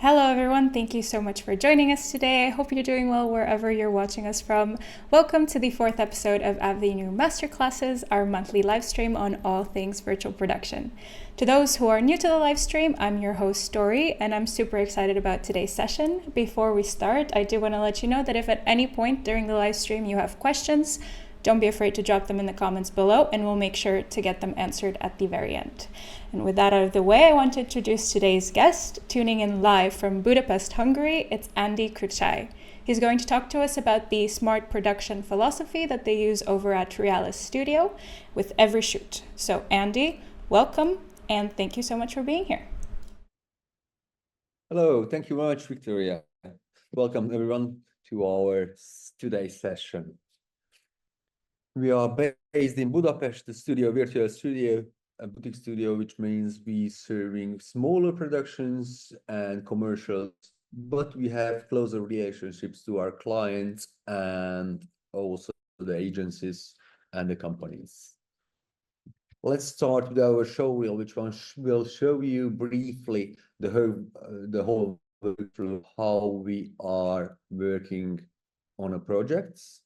Hello everyone, thank you so much for joining us today. I hope you're doing well wherever you're watching us from. Welcome to the fourth episode of AVENUE Masterclasses, our monthly live stream on all things virtual production. To those who are new to the live stream, I'm your host Story, and I'm super excited about today's session. Before we start, I do want to let you know that if at any point during the live stream you have questions, don't be afraid to drop them in the comments below, and we'll make sure to get them answered at the very end. And with that out of the way, I want to introduce today's guest. Tuning in live from Budapest, Hungary, it's András Krucsai. He's going to talk to us about the smart production philosophy that they use over at Realis Studio with every shoot. So Andy, welcome, and thank you so much for being here. Hello, thank you very much, Victoria. Welcome everyone to our today's session. We are based in Budapest, the studio, virtual studio, a boutique studio, which means we serving smaller productions and commercials, but we have closer relationships to our clients and also the agencies and the companies. Let's start with our show reel, which one will show you briefly the whole workflow, how we are working on a projects.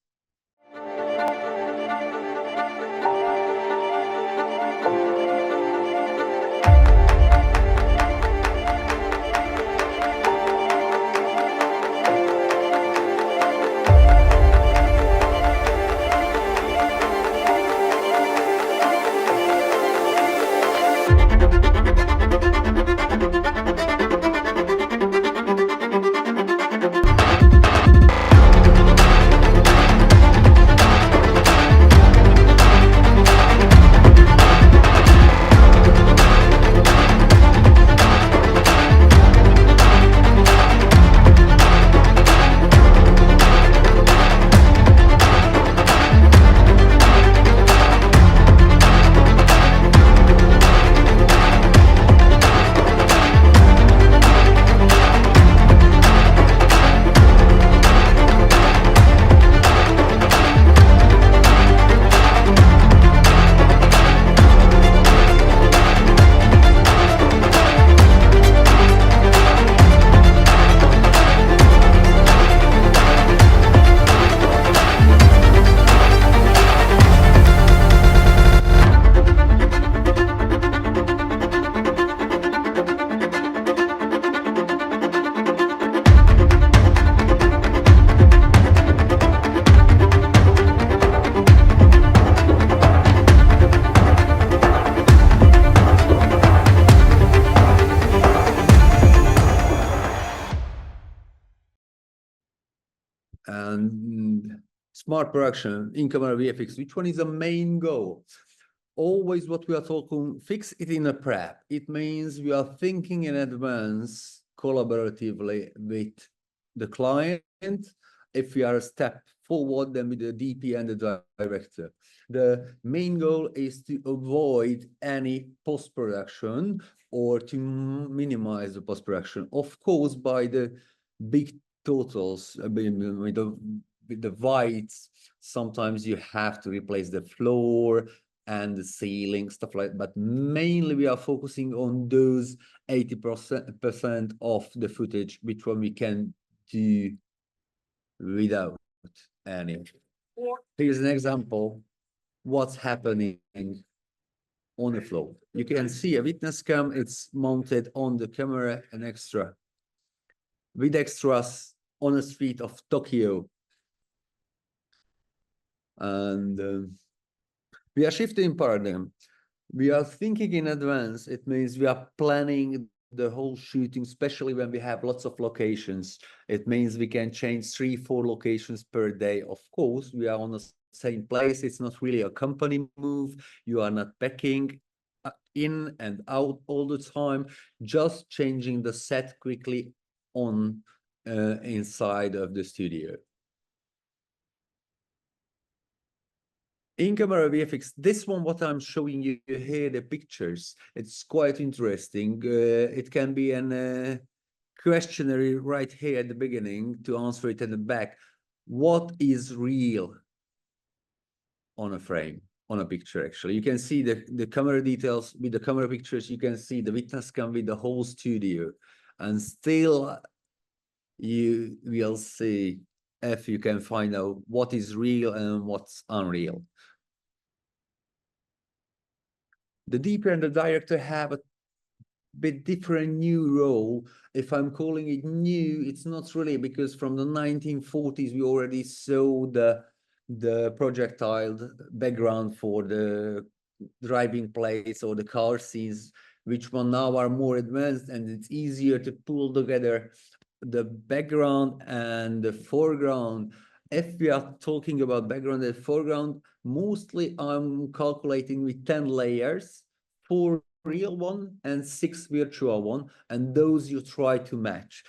And smart production, in-camera VFX, which one is the main goal? Always what we are talking, fix it in a prep. It means we are thinking in advance collaboratively with the client. If we are a step forward, then with the DP and the director. The main goal is to avoid any post-production or to minimize the post-production. Of course, by the big totals, with the whites, sometimes you have to replace the floor and the ceiling, stuff like that. But mainly we are focusing on those 80% of the footage, which one we can do without any. Here's an example what's happening on the floor. You can see a witness cam, it's mounted on the camera, an extra with extras on the street of Tokyo. And we are shifting paradigm. We are thinking in advance. It means we are planning the whole shooting, especially when we have lots of locations. It means we can change 3-4 locations per day. Of course, we are on the same place. It's not really a company move. You are not packing in and out all the time, just changing the set quickly on inside of the studio. In-camera VFX, this one, what I'm showing you here, the pictures, it's quite interesting. It can be an questionnaire right here at the beginning to answer it at the back. What is real on a frame, on a picture? Actually, you can see the camera details with the camera pictures. You can see the witness cam with the whole studio. and still you will see if you can find out what is real and what's unreal. The DP and the director have a bit different new role. If I'm calling it new, it's not really, because from the 1940s we already saw the projectile background for the driving plates or the car scenes, which one now are more advanced, and it's easier to pull together the background and the foreground. If we are talking about background and foreground, mostly I'm calculating with 10 layers, 4 real one and 6 virtual one, and those you try to match.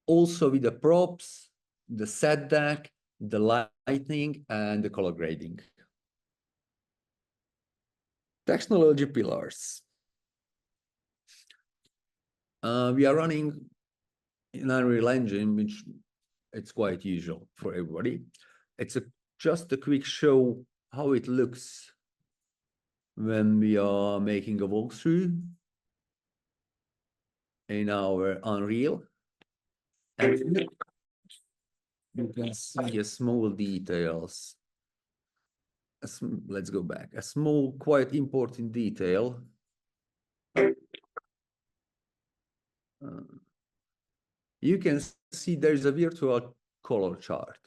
Also with the props, the set deck, the lighting, and the color grading. Technology pillars. We are running in Unreal Engine, which it's quite usual for everybody. It's just a quick show how it looks when we are making a walkthrough in our Unreal. And you can see a small details. Let's go back. A small, quite important detail. You can see there's a virtual color chart.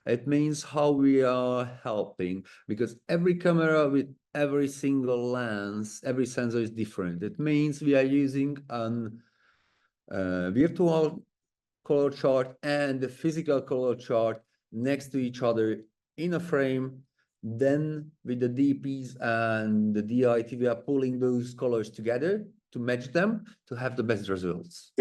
It means how we are helping, because every camera with every single lens, every sensor is different. It means we are using a virtual color chart and the physical color chart next to each other in a frame. Then with the DPs and the DIT, we are pulling those colors together to match them to have the best results.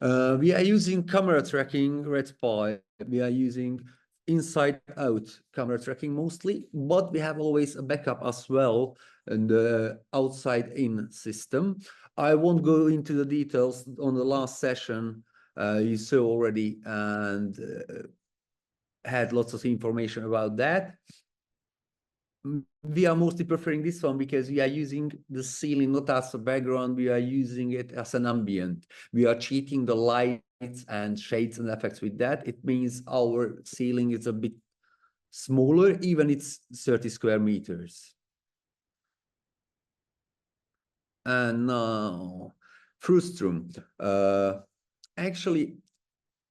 We are using camera tracking, Red Spy. We are using inside-out camera tracking mostly, but we have always a backup as well in the outside-in system. I won't go into the details. On the last session, you saw already and had lots of information about that. We are mostly preferring this one because we are using the ceiling not as a background, we are using it as an ambient. We are cheating the lights and shades and effects with that. It means our ceiling is a bit smaller, even it's 30 square meters. And now, Frustum. Actually,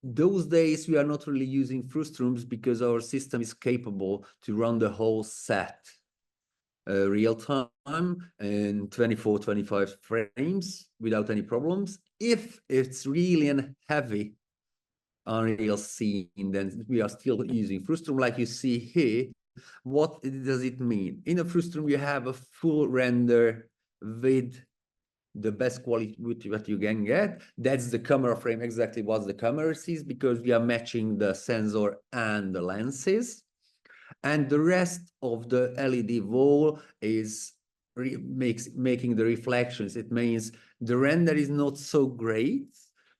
those days we are not really using Frustrums because our system is capable to run the whole set real time in 24, 25 frames without any problems. If it's really a heavy Unreal scene, then we are still using Frustrum like you see here. What does it mean? In a Frustrum, you have a full render with the best quality that you can get. That's the camera frame, exactly what the camera sees, because we are matching the sensor and the lenses. And the rest of the LED wall is making the reflections. It means the render is not so great,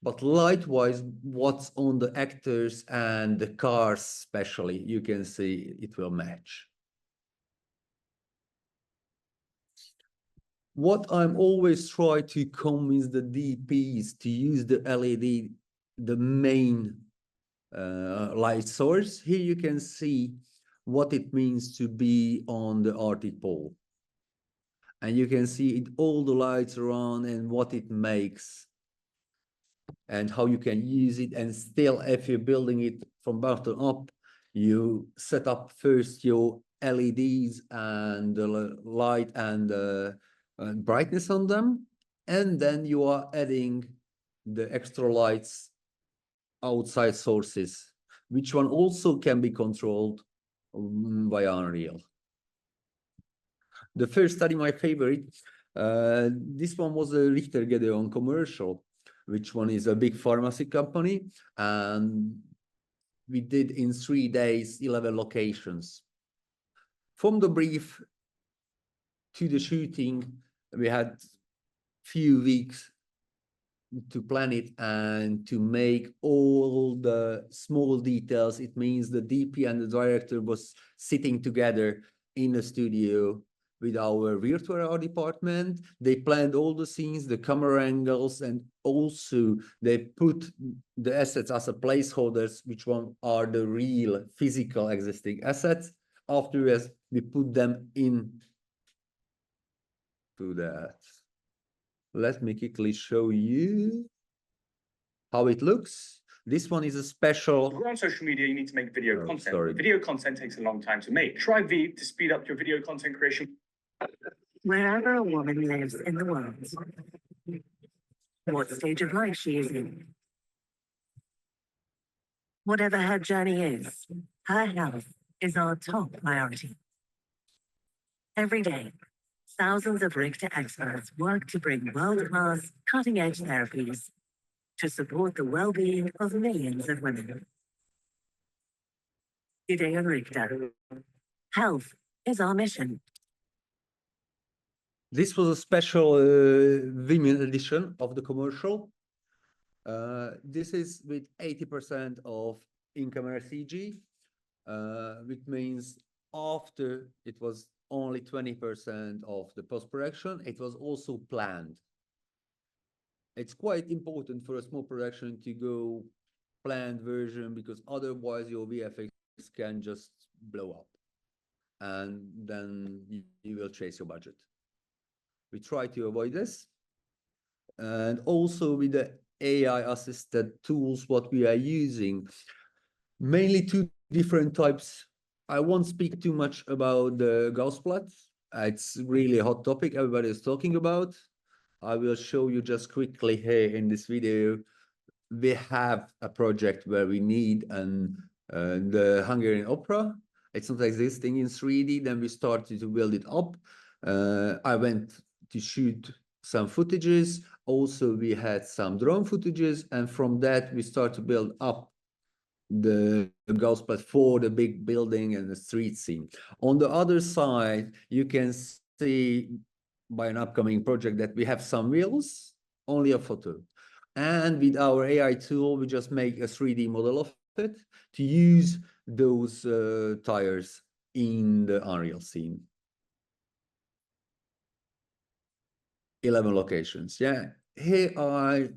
but light-wise, what's on the actors and the cars especially, you can see it will match. What I'm always try to convince the DPs to use the LED, the main light source. Here you can see what it means to be on the Arctic Pole. And you can see it, all the lights around and what it makes and how you can use it. And still, if you're building it from bottom up, you set up first your LEDs and the light and brightness on them, and then you are adding the extra lights outside sources, which one also can be controlled by Unreal. The first study, my favorite, this one was a Richter Gedeon commercial, which one is a big pharmacy company, and we did in 3 days 11 locations. From the brief to the shooting, we had few weeks to plan it and to make all the small details. It means the DP and the director was sitting together in the studio with our virtual art department. They planned all the scenes, the camera angles, and also they put the assets as a placeholders, which one are the real physical existing assets. Afterwards, we put them in to that. Let me quickly show you how it looks. This one is a special. We're on social media, you need to make video content. Sorry. Video content takes a long time to make. Try V to speed up your video content creation. Wherever a woman lives in the world, what stage of life she is in, whatever her journey is, her health is our top priority. Every day, thousands of Richter experts work to bring world-class, cutting-edge therapies to support the well-being of millions of women. Today at Richter, health is our mission. This was a special women edition of the commercial. This is with 80% of in-camera CG, which means after it was only 20% of the post-production, it was also planned. It's quite important for a small production to go planned version, because otherwise your VFX can just blow up and then you will chase your budget. We try to avoid this. And also with the AI assisted tools, what we are using, mainly two different types. I won't speak too much about the Gauss plot. It's really a hot topic everybody is talking about. I will show you just quickly here in this video. We have a project where we need the Hungarian opera. It's not existing in 3D. Then we started to build it up. I went to shoot some footages. Also, we had some drone footages. And from that, we start to build up the Gauss plot for the big building and the street scene. On the other side, you can see by an upcoming project that we have some wheels, only a photo. And with our AI tool, we just make a 3D model of it to use those tires in the Unreal scene. 11 locations. Yeah, here I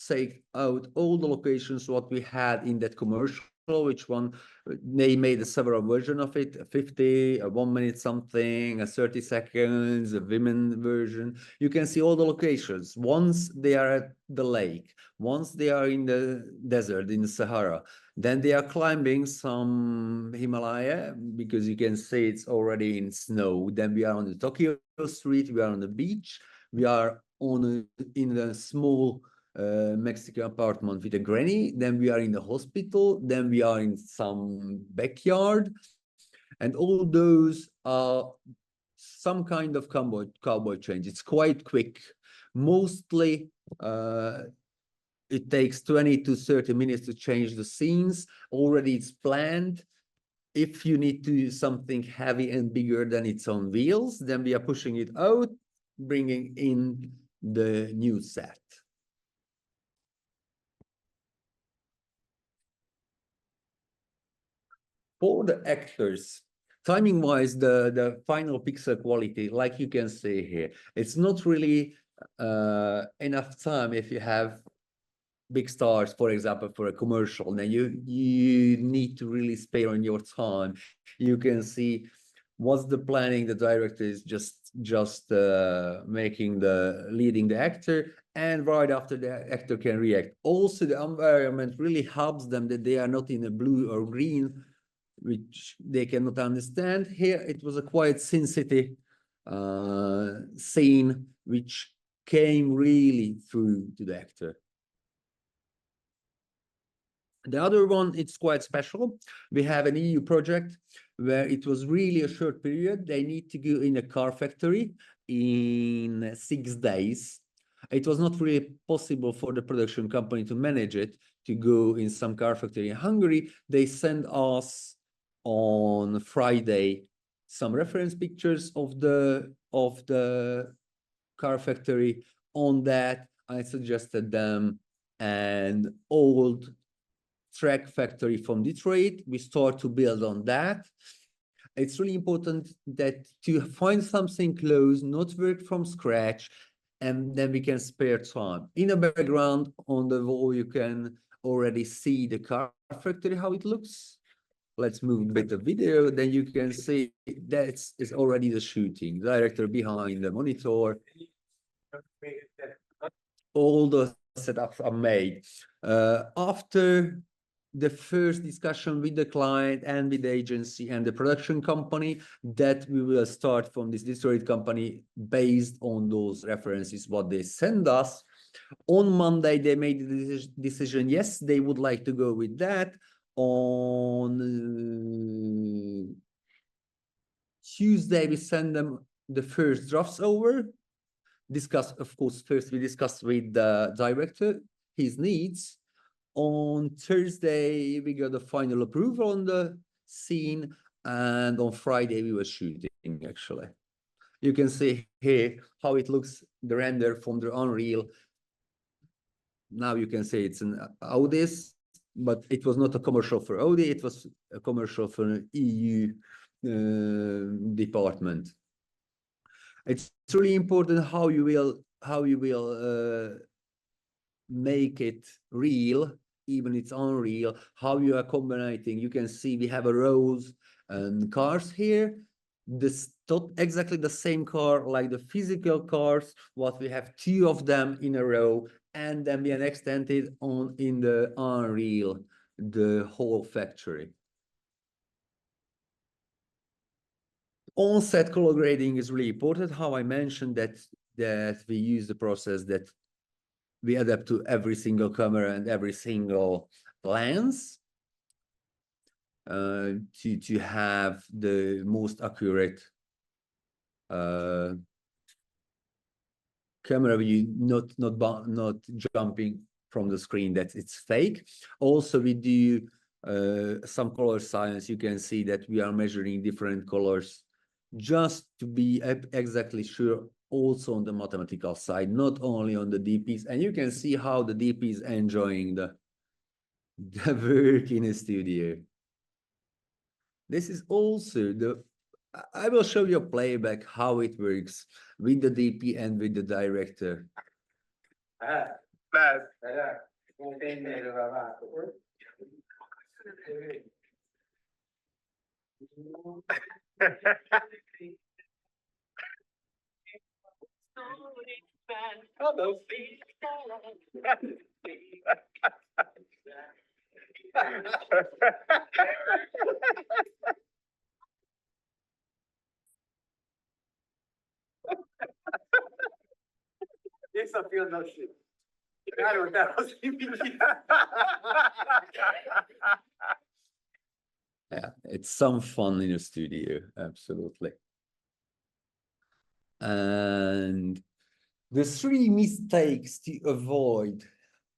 take out all the locations what we had in that commercial, which one they made a several version of it, a 50, a 1 minute something, a 30 seconds, a women version. You can see all the locations. Once they are at the lake, once they are in the desert, in the Sahara, then they are climbing some Himalaya, because you can see it's already in snow. Then we are on the Tokyo street, we are on the beach, we are in a small Mexican apartment with a granny, then we are in the hospital, then we are in some backyard, and all those are some kind of cowboy change. It's quite quick. Mostly it takes 20 to 30 minutes to change the scenes. Already it's planned. If you need to do something heavy and bigger than it's on wheels, then we are pushing it out, bringing in the new set. For the actors, timing-wise, the final pixel quality, like you can see here, it's not really enough time if you have big stars, for example, for a commercial. Then you need to really spare on your time. You can see what's the planning. The director is just making leading the actor, and right after the actor can react. Also, the environment really helps them that they are not in a blue or green, which they cannot understand. Here it was a quite Sin City scene, which came really through to the actor. The other one, it's quite special. We have an EU project where it was really a short period. They need to go in a car factory in 6 days. It was not really possible for the production company to manage it, to go in some car factory in Hungary. They sent us on Friday some reference pictures of the car factory. On that, I suggested them an old track factory from Detroit. We start to build on that. It's really important that to find something close, not work from scratch, and then we can spare time. In the background on the wall, you can already see the car factory, how it looks. Let's move with the video, then you can see that's is already the shooting. Director behind the monitor. All the setups are made. After the first discussion with the client and with the agency and the production company, that we will start from this Detroit company based on those references, what they send us. On Monday, they made the decision, yes, they would like to go with that. On Tuesday, we send them the first drafts over. Discuss, of course, first we discuss with the director his needs. On Thursday, we got the final approval on the scene, and on Friday, we were shooting, actually. You can see here how it looks, the render from the Unreal. Now you can say it's an Audi's, but it was not a commercial for Audi, it was a commercial for an EU department. It's really important how you will make it real, even it's Unreal, how you are combining. You can see we have a rows and cars here. This not exactly the same car like the physical cars, what we have two of them in a row, and then we can extend it on in the Unreal, the whole factory. On-set color grading is really important. How I mentioned that we use the process that we adapt to every single camera and every single lens to have the most accurate camera view, not jumping from the screen that it's fake. Also, we do some color science. You can see that we are measuring different colors just to be exactly sure, also on the mathematical side, not only on the DPs. And you can see how the DP is enjoying the work in a studio. This is also I will show you a playback how it works with the DP and with the director. Essa fila não chega. Yeah, it's some fun in a studio, absolutely. And the three mistakes to avoid,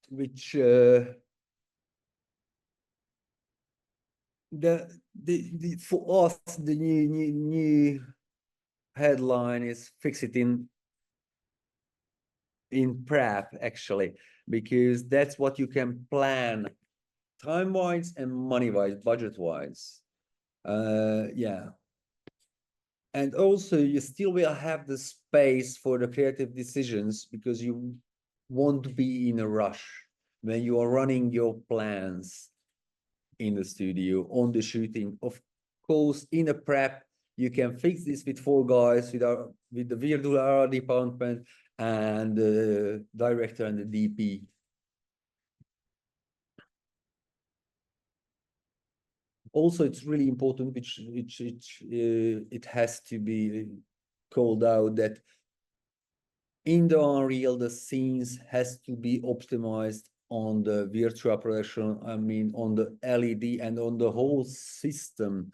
which for us the new headline is fix it in prep, actually, because that's what you can plan time-wise and money-wise, budget-wise. Yeah. And also you still will have the space for the creative decisions because you won't be in a rush when you are running your plans in the studio, on the shooting. Of course, in a prep, you can fix this with 4 guys, with the virtual art department and the director and the DP. Also, it's really important, which it has to be called out, that in the Unreal, the scenes has to be optimized on the virtual production. I mean, on the LED and on the whole system,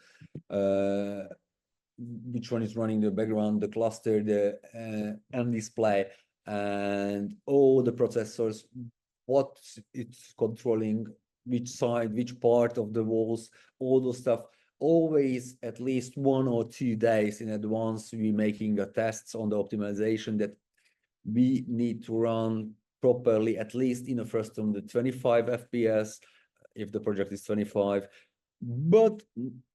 which one is running the background, the cluster, the and display, and all the processors, what it's controlling, which side, which part of the walls, all those stuff. Always at least 1 or 2 days in advance, we're making a tests on the optimization that we need to run properly, at least in the first on the 25 FPS, if the project is 25. But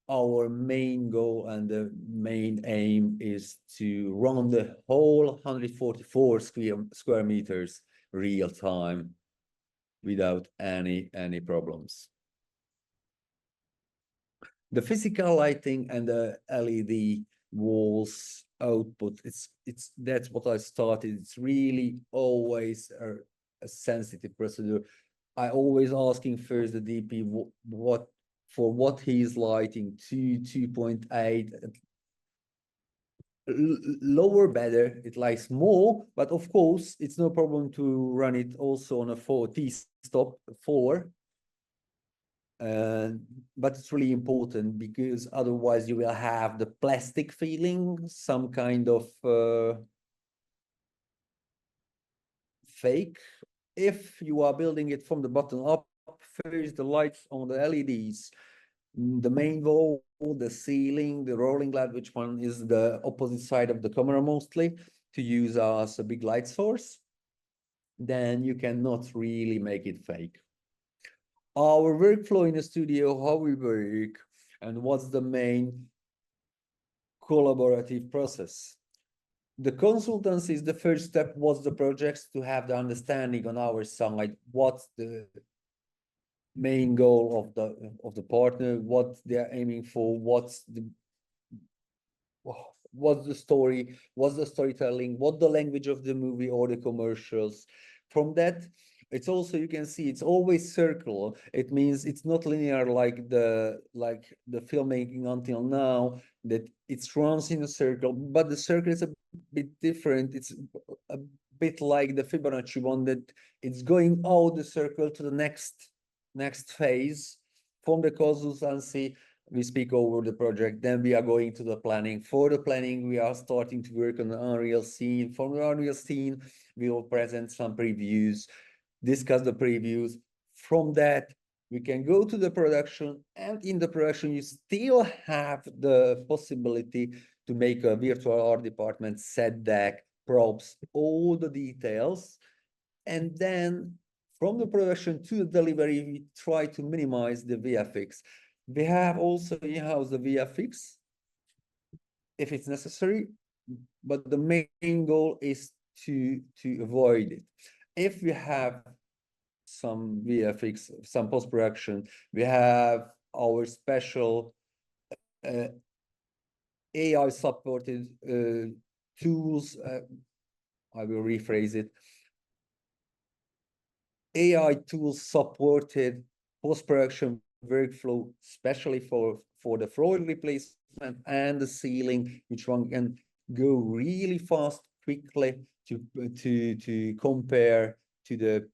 our main goal and the main aim is to run the whole 144 square meters real time without any problems. The physical lighting and the LED walls output, that's what I started. It's really always a sensitive procedure. I always asking first the DP what he's lighting, 2.8, lower better, it likes more, but of course it's no problem to run it also on a 4T stop 4. But it's really important because otherwise you will have the plastic feeling, some kind of fake. If you are building it from the bottom up, first the lights on the LEDs, the main wall, the ceiling, the rolling light, which one is the opposite side of the camera mostly, to use as a big light source, then you cannot really make it fake. Our workflow in the studio, how we work, and what's the main collaborative process. The consultancy is the first step. What's the projects to have the understanding on our side? What's the main goal of the partner? What they're aiming for? What's the story? What's the storytelling? What the language of the movie or the commercials? From that, it's also, you can see it's always circular. It means it's not linear like the filmmaking until now, that it runs in a circle, but the circle is a bit different. It's a bit like the Fibonacci one, that it's going out the circle to the next phase. From the consultancy, we speak over the project, then we are going to the planning. For the planning, we are starting to work on the Unreal scene. From the Unreal scene, we will present some previews, discuss the previews. From that, we can go to the production, and in the production, you still have the possibility to make a virtual art department, set deck, props, all the details. And then from the production to the delivery, we try to minimize the VFX. We have also in-house the VFX if it's necessary, but the main goal is to avoid it. If we have some VFX, some post-production, we have our special AI supported tools. I will rephrase it. AI tools supported post-production workflow, especially for the floor replacement and the ceiling, which one can go really fast, quickly to compare to the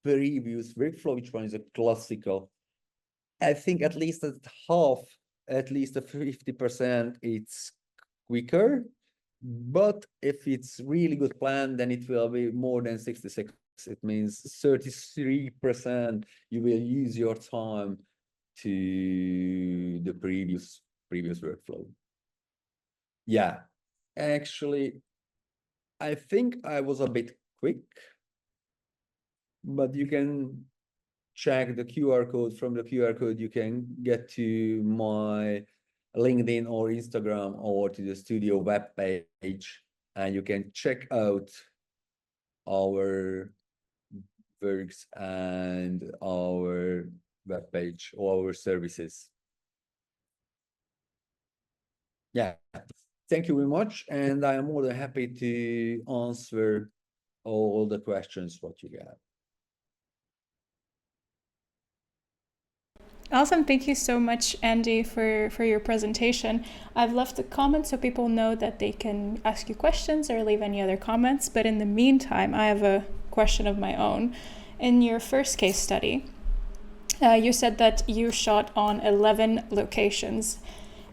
previous workflow, which one is a classical. I think at least at half, at least a 50%, it's quicker. But if it's really good plan, then it will be more than 66. It means 33% you will use your time to the previous workflow. Yeah, actually, I think I was a bit quick, but you can check the QR code. From the QR code, you can get to my LinkedIn or Instagram or to the studio webpage, and you can check out our works and our webpage or our services. Yeah, thank you very much, and I am more than happy to answer all the questions what you got. Awesome. Thank you so much, Andy, for your presentation. I've left a comment so people know that they can ask you questions or leave any other comments. But in the meantime, I have a question of my own. In your first case study, you said that you shot on 11 locations.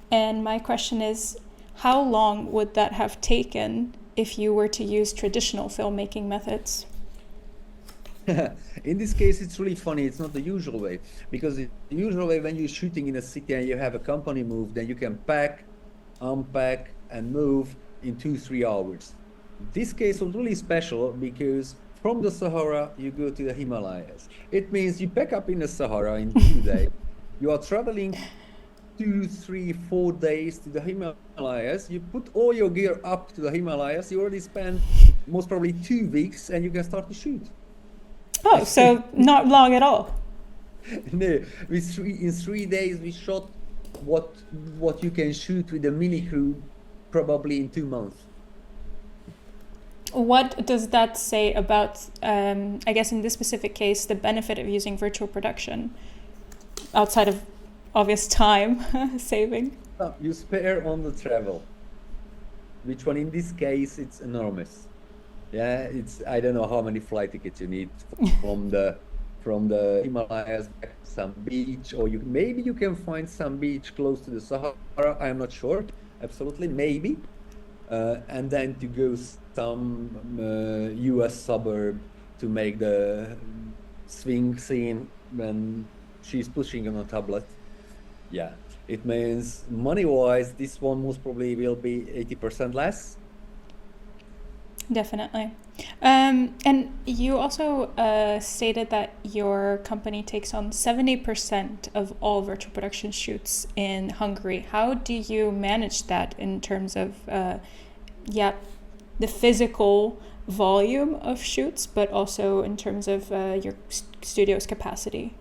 And my question is, how long would that have taken if you were to use traditional filmmaking methods? In this case, it's really funny. It's not the usual way, because the usual way, when you're shooting in a city and you have a company move, then you can pack, unpack, and move in 2-3 hours. This case was really special because from the Sahara, you go to the Himalayas. It means you pack up in the Sahara in 2 days. You are traveling 2, 3, 4 days to the Himalayas. You put all your gear up to the Himalayas. You already spend most probably 2 weeks, and you can start to shoot. Oh, so not long at all. No, in 3 days we shot what you can shoot with a mini crew probably in 2 months. What does that say about, I guess in this specific case, the benefit of using virtual production outside of obvious time saving? You spare on the travel, which one in this case it's enormous. Yeah, it's I don't know how many flight tickets you need from the Himalayas back to some beach, or maybe you can find some beach close to the Sahara. I'm not sure. Absolutely, maybe. And then to go some US suburb to make the swing scene when she's pushing on a tablet. Yeah, it means money-wise, this one most probably will be 80% less. Definitely. And you also stated that your company takes on 70% of all virtual production shoots in Hungary. How do you manage that in terms of, the physical volume of shoots, but also in terms of your studio's capacity?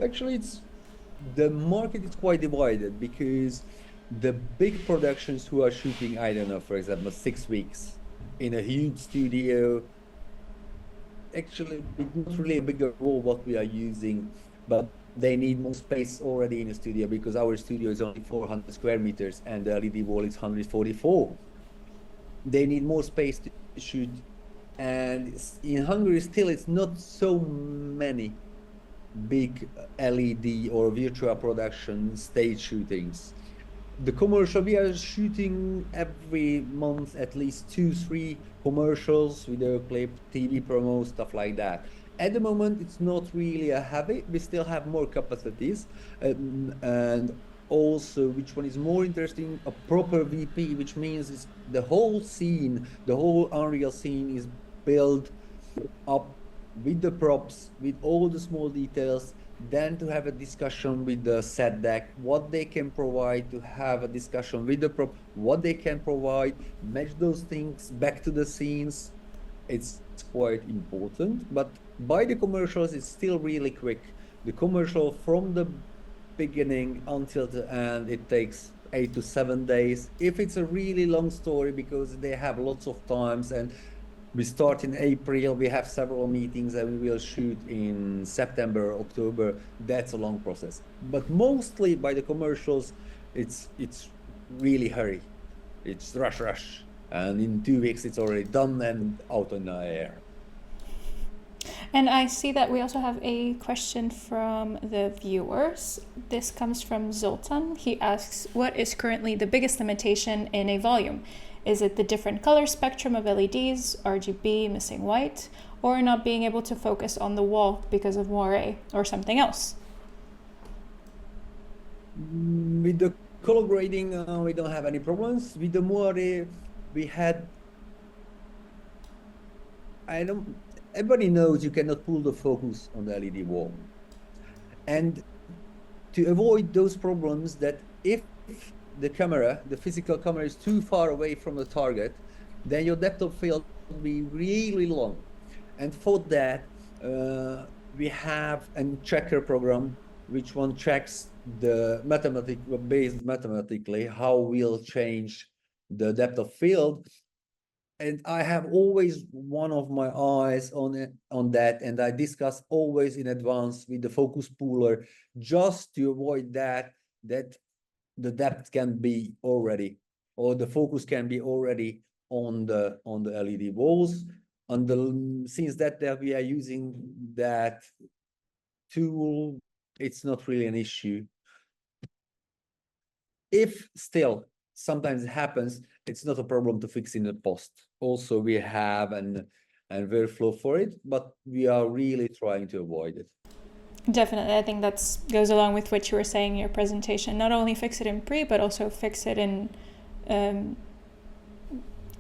Actually, the market is quite divided because the big productions who are shooting, I don't know, for example, 6 weeks in a huge studio, actually it's not really a bigger role what we are using, but they need more space already in a studio because our studio is only 400 square meters and the LED wall is 144. They need more space to shoot, and in Hungary still it's not so many big LED or virtual production stage shootings. The commercial, we are shooting every month at least 2-3 commercials, video clip, TV promo, stuff like that. At the moment, it's not really a habit. We still have more capacities, and also, which one is more interesting, a proper VP, which means it's the whole scene, the whole Unreal scene is built up with the props, with all the small details, then to have a discussion with the set deck, what they can provide, to have a discussion with the prop, what they can provide, match those things back to the scenes. It's quite important, but by the commercials, it's still really quick. The commercial from the beginning until the end, it takes 8 to 7 days. If it's a really long story, because they have lots of times, and we start in April, we have several meetings, and we will shoot in September, October. That's a long process. But mostly by the commercials, it's really hurry. It's rush. And in 2 weeks, it's already done and out on the air. And I see that we also have a question from the viewers. This comes from Zoltan. He asks, what is currently the biggest limitation in a volume? Is it the different color spectrum of LEDs, RGB, missing white, or not being able to focus on the wall because of moire, or something else? With the color grading, we don't have any problems. With the moire, we had, everybody knows you cannot pull the focus on the LED wall. And to avoid those problems, that if the camera, the physical camera, is too far away from the target, then your depth of field will be really long. And for that, we have a checker program, which one checks the based mathematically how we'll change the depth of field. And I have always one of my eyes on that, and I discuss always in advance with the focus puller, just to avoid that the depth can be already, or the focus can be already on the LED walls. Since that we are using that tool, it's not really an issue. If still sometimes it happens, it's not a problem to fix in the post. Also, we have an workflow for it, but we are really trying to avoid it. Definitely. I think that goes along with what you were saying in your presentation. Not only fix it in pre, but also fix it in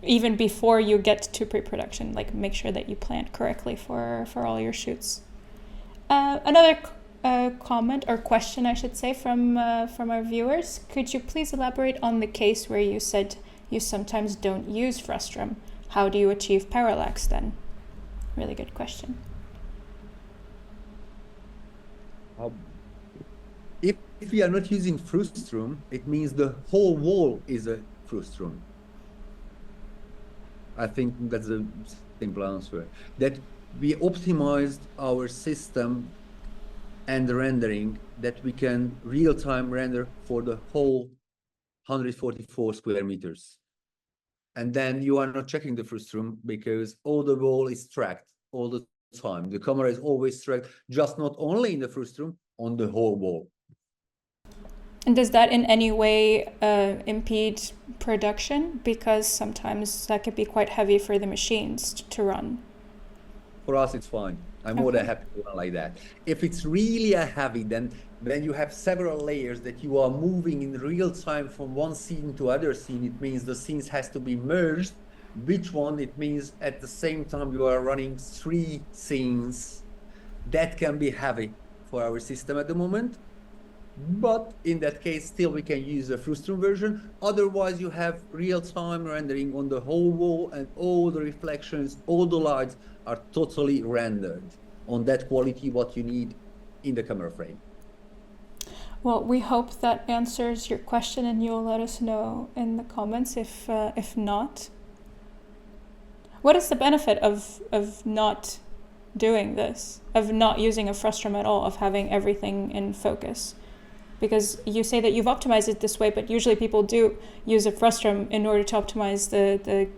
even before you get to pre-production. Like, make sure that you plan correctly for all your shoots. Another a comment or question, I should say, from our viewers. Could you please elaborate on the case where you said you sometimes don't use frustum? How do you achieve parallax then? Really good question. If we are not using frustum, it means the whole wall is a frustum. I think that's a simple answer. That we optimized our system and the rendering that we can real-time render for the whole 144 square meters. And then you are not checking the frustum because all the wall is tracked all the time. The camera is always tracked, just not only in the frustum, on the whole wall. And does that in any way impede production? Because sometimes that could be quite heavy for the machines to run. For us, it's fine. I'm more than happy to run like that. If it's really a heavy, then you have several layers that you are moving in real time from one scene to other scene. It means the scenes has to be merged. Which one? It means at the same time you are running 3 scenes. That can be heavy for our system at the moment. But in that case, still we can use a frustum version. Otherwise, you have real-time rendering on the whole wall, and all the reflections, all the lights are totally rendered on that quality what you need in the camera frame. Well, we hope that answers your question, and you'll let us know in the comments if not. What is the benefit of not doing this, of not using a frustum at all, of having everything in focus? Because you say that you've optimized it this way, but usually people do use a frustum in order to optimize the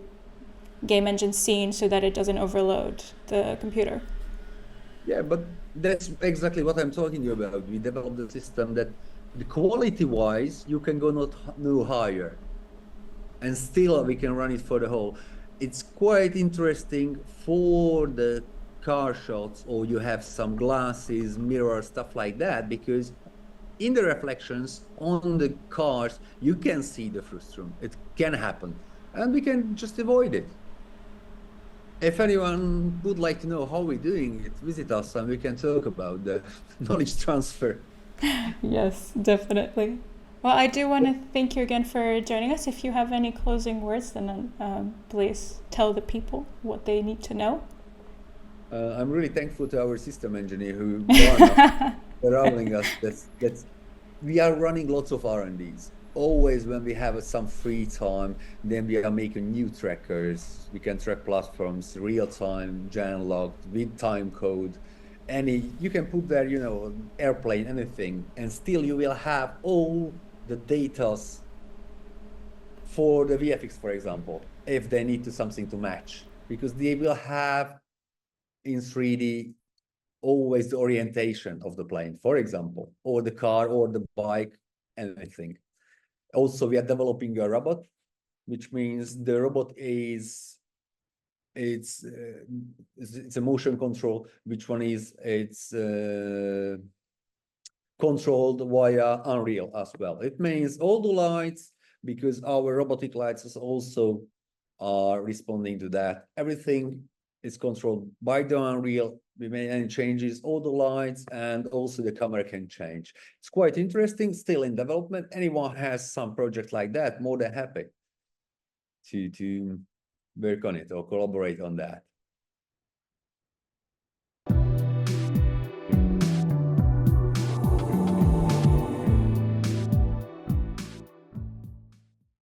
game engine scene so that it doesn't overload the computer. Yeah, but that's exactly what I'm talking about. We developed a system that the quality-wise, you can go no higher. And still we can run it for the whole. It's quite interesting for the car shots, or you have some glasses, mirrors, stuff like that, because in the reflections on the cars, you can see the frustum. It can happen, and we can just avoid it. If anyone would like to know how we're doing it, visit us and we can talk about the knowledge transfer. Yes, definitely. Well, I do want to thank you again for joining us. If you have any closing words, then please tell the people what they need to know. I'm really thankful to our system engineer who surrounding us. That's we are running lots of R&Ds. Always when we have some free time, then we are making new trackers. We can track platforms, real time, gen locked, with time code. You can put there, airplane, anything, and still you will have all the data for the VFX, for example, if they need something to match, because they will have in 3D always the orientation of the plane, for example, or the car or the bike, anything. Also, we are developing a robot, which means the robot it's a motion control. Which one is it's controlled via Unreal as well. It means all the lights, because our robotic lights also are responding to that. Everything is controlled by the Unreal. We made any changes, all the lights, and also the camera can change. It's quite interesting, still in development. Anyone has some project like that, more than happy to work on it or collaborate on that.